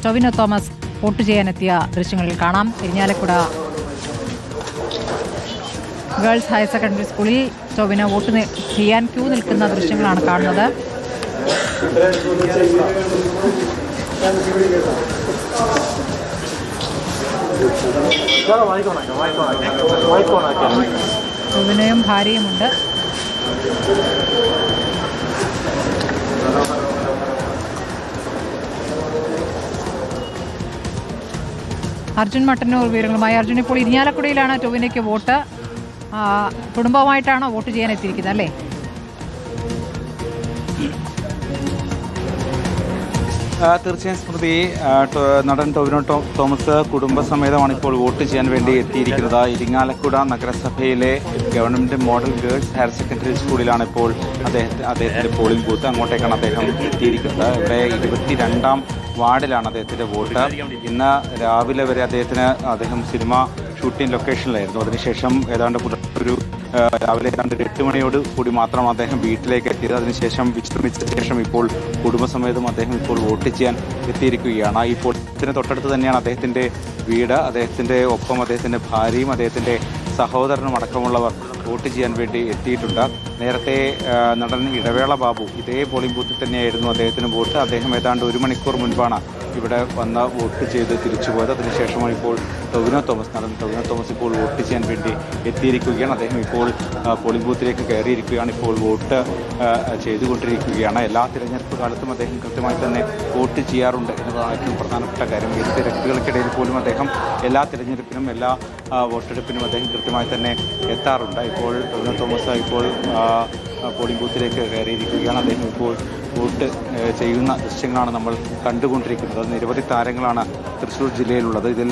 Tovino Thomas vote ചെയ്യാനെത്തിയ ദൃശ്യങ്ങളിൽ കാണാം. Irinjalakuda girls higher secondary സ്കൂളിൽ ടൊവിനോ വോട്ട് ചെയ്യാൻ ക്യൂ നിൽക്കുന്ന ദൃശ്യങ്ങളാണ് കാണുന്നത്. ടൊവിനോയും ഭാര്യയുമുണ്ട്. അർജുൻ മട്ടന്നൂർ വിവരങ്ങളുമായി. അർജുൻ, ഇപ്പോൾ ഇരിഞ്ഞാലക്കുടയിലാണ് ടൊവിനോയ്ക്ക് വോട്ട്. കുടുംബമായിട്ടാണോ വോട്ട് ചെയ്യാൻ എത്തിയിരിക്കുന്നത് അല്ലേ? തീർച്ചയായും സ്മൃതി, നടൻ ടൊവിനോ തോമസ് കുടുംബസമേതമാണ് ഇപ്പോൾ വോട്ട് ചെയ്യാൻ വേണ്ടി എത്തിയിരിക്കുന്നത്. ഇരിങ്ങാലക്കുട നഗരസഭയിലെ government model girls higher secondary സ്കൂളിലാണ് ഇപ്പോൾ അദ്ദേഹത്തിൻ്റെ പോളിംഗ് ബൂത്ത്. അങ്ങോട്ടേക്കാണ് അദ്ദേഹം എത്തിയിരിക്കുന്നത്. ഇവിടെ 22ാം വാർഡിലാണ് അദ്ദേഹത്തിൻ്റെ വോട്ട്. ഇന്ന് രാവിലെ വരെ അദ്ദേഹം സിനിമ ഷൂട്ടിംഗ് ലൊക്കേഷനിലായിരുന്നു. അതിനുശേഷം ഏതാണ്ട് രാവിലെ ഏതാണ്ട് 8 മണിയോട് കൂടി മാത്രം അദ്ദേഹം വീട്ടിലേക്ക് എത്തിയത്. അതിനുശേഷം വിശ്രമിച്ച ശേഷം ഇപ്പോൾ കുടുംബസമേതം അദ്ദേഹം ഇപ്പോൾ വോട്ട് ചെയ്യാൻ എത്തിയിരിക്കുകയാണ്. ഇപ്പോൾ ഇതിന് തൊട്ടടുത്ത് തന്നെയാണ് അദ്ദേഹത്തിൻ്റെ വീട്. അദ്ദേഹത്തിൻ്റെ ഒപ്പം അദ്ദേഹത്തിൻ്റെ ഭാര്യയും അദ്ദേഹത്തിൻ്റെ സഹോദരനും അടക്കമുള്ളവർ വോട്ട് ചെയ്യാൻ വേണ്ടി എത്തിയിട്ടുണ്ട്. നേരത്തെ നടൻ ഇടവേള ബാബു ഇതേ പോളിംഗ് ബൂത്തിൽ തന്നെയായിരുന്നു അദ്ദേഹത്തിന് വോട്ട്. അദ്ദേഹം ഏതാണ്ട് 1 മണിക്കൂർ മുൻപാണ് ഇവിടെ വന്ന് വോട്ട് ചെയ്ത് തിരിച്ചുപോയത്. അതിനുശേഷമാണ് ഇപ്പോൾ നടൻ ടൊവിനോ തോമസ് ഇപ്പോൾ വോട്ട് ചെയ്യാൻ വേണ്ടി എത്തിയിരിക്കുകയാണ്. അദ്ദേഹം ഇപ്പോൾ പോളിംഗ് ബൂത്തിലേക്ക് കയറിയിരിക്കുകയാണ്. ഇപ്പോൾ വോട്ട് ചെയ്തുകൊണ്ടിരിക്കുകയാണ്. എല്ലാ തിരഞ്ഞെടുപ്പ് കാലത്തും അദ്ദേഹം കൃത്യമായി തന്നെ വോട്ട് ചെയ്യാറുണ്ട് എന്നതാണ് ഏറ്റവും പ്രധാനപ്പെട്ട കാര്യം. ഈ തിരക്കുകൾക്കിടയിൽ പോലും അദ്ദേഹം എല്ലാ തിരഞ്ഞെടുപ്പിനും എല്ലാ വോട്ടെടുപ്പിനും അദ്ദേഹം കൃത്യമായി തന്നെ എത്താറുണ്ട്. ഇപ്പോൾ ടൊവിനോ തോമസ് ഇപ്പോൾ പോളിംഗ് ബൂത്തിലേക്ക് കയറിയിരിക്കുകയാണ്. അദ്ദേഹം ഇപ്പോൾ വോട്ട് ചെയ്യുന്ന ദൃശ്യങ്ങളാണ് നമ്മൾ കണ്ടുകൊണ്ടിരിക്കുന്നത്. നിരവധി താരങ്ങളാണ് തൃശ്ശൂർ ജില്ലയിലുള്ളത്. ഇതിൽ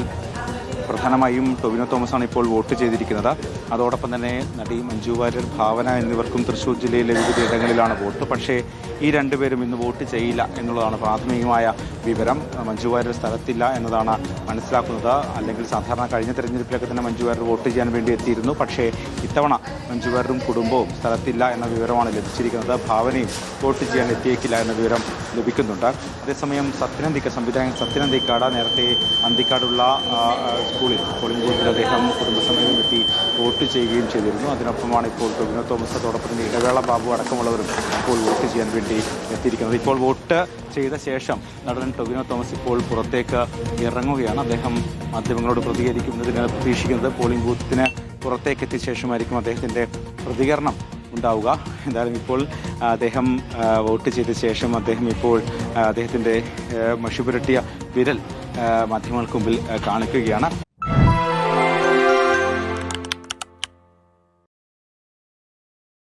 പ്രധാനമായും ടൊവിനോ തോമസാണ് ഇപ്പോൾ വോട്ട് ചെയ്തിരിക്കുന്നത്. അതോടൊപ്പം തന്നെ നടി മഞ്ജു വാര്യർ, ഭാവന എന്നിവർക്കും തൃശ്ശൂർ ജില്ലയിലെ വിവിധ ഇടങ്ങളിലാണ് വോട്ട്. പക്ഷേ ഈ രണ്ടുപേരും ഇന്ന് വോട്ട് ചെയ്യില്ല എന്നുള്ളതാണ് പ്രാഥമികമായ വിവരം. മഞ്ജു വാര്യർ സ്ഥലത്തില്ല എന്നതാണ് മനസ്സിലാക്കുന്നത്. അല്ലെങ്കിൽ സാധാരണ കഴിഞ്ഞ തെരഞ്ഞെടുപ്പിലൊക്കെ തന്നെ മഞ്ജു വാര്യർ വോട്ട് ചെയ്യാൻ വേണ്ടി എത്തിയിരുന്നു. പക്ഷേ ഇത്തവണ മഞ്ജു വാര്യരും കുടുംബവും സ്ഥലത്തില്ല എന്ന വിവരമാണ് ലഭിച്ചിരിക്കുന്നത്. ഭാവനയും വോട്ട് ചെയ്യാൻ എത്തിയേക്കില്ല എന്ന വിവരം ലഭിക്കുന്നുണ്ട്. അതേസമയം സംവിധായകൻ സത്യൻ അന്തിക്കാട് നേരത്തെ അന്തിക്കാടുള്ള സ്കൂളിൽ പോളിംഗ് ബൂത്തിൽ അദ്ദേഹം കുടുംബസമേതം എത്തി വോട്ട് ചെയ്യുകയും ചെയ്തിരുന്നു. അതിനൊപ്പമാണ് ഇപ്പോൾ ടൊവിനോ തോമസ്, അതോടൊപ്പം തന്നെ ഇടവേള ബാബു അടക്കമുള്ളവരും ഇപ്പോൾ വോട്ട് ചെയ്യാൻ വേണ്ടി എത്തിയിരിക്കുന്നത്. ഇപ്പോൾ വോട്ട് ചെയ്ത ശേഷം നടൻ ടൊവിനോ തോമസ് ഇപ്പോൾ പുറത്തേക്ക് ഇറങ്ങുകയാണ്. അദ്ദേഹം മാധ്യമങ്ങളോട് പ്രതികരിക്കുന്നതിന് പ്രതീക്ഷിക്കുന്നത് പോളിംഗ് ബൂത്തിന് പുറത്തേക്ക് എത്തിയ ശേഷമായിരിക്കും അദ്ദേഹത്തിൻ്റെ പ്രതികരണം ഉണ്ടാവുക. എന്തായാലും ഇപ്പോൾ അദ്ദേഹം വോട്ട് ചെയ്ത ശേഷം അദ്ദേഹം ഇപ്പോൾ അദ്ദേഹത്തിൻ്റെ മഷി പുരട്ടിയ വിരൽ മാധ്യമങ്ങൾക്ക് മുമ്പിൽ കാണിക്കുകയാണ്.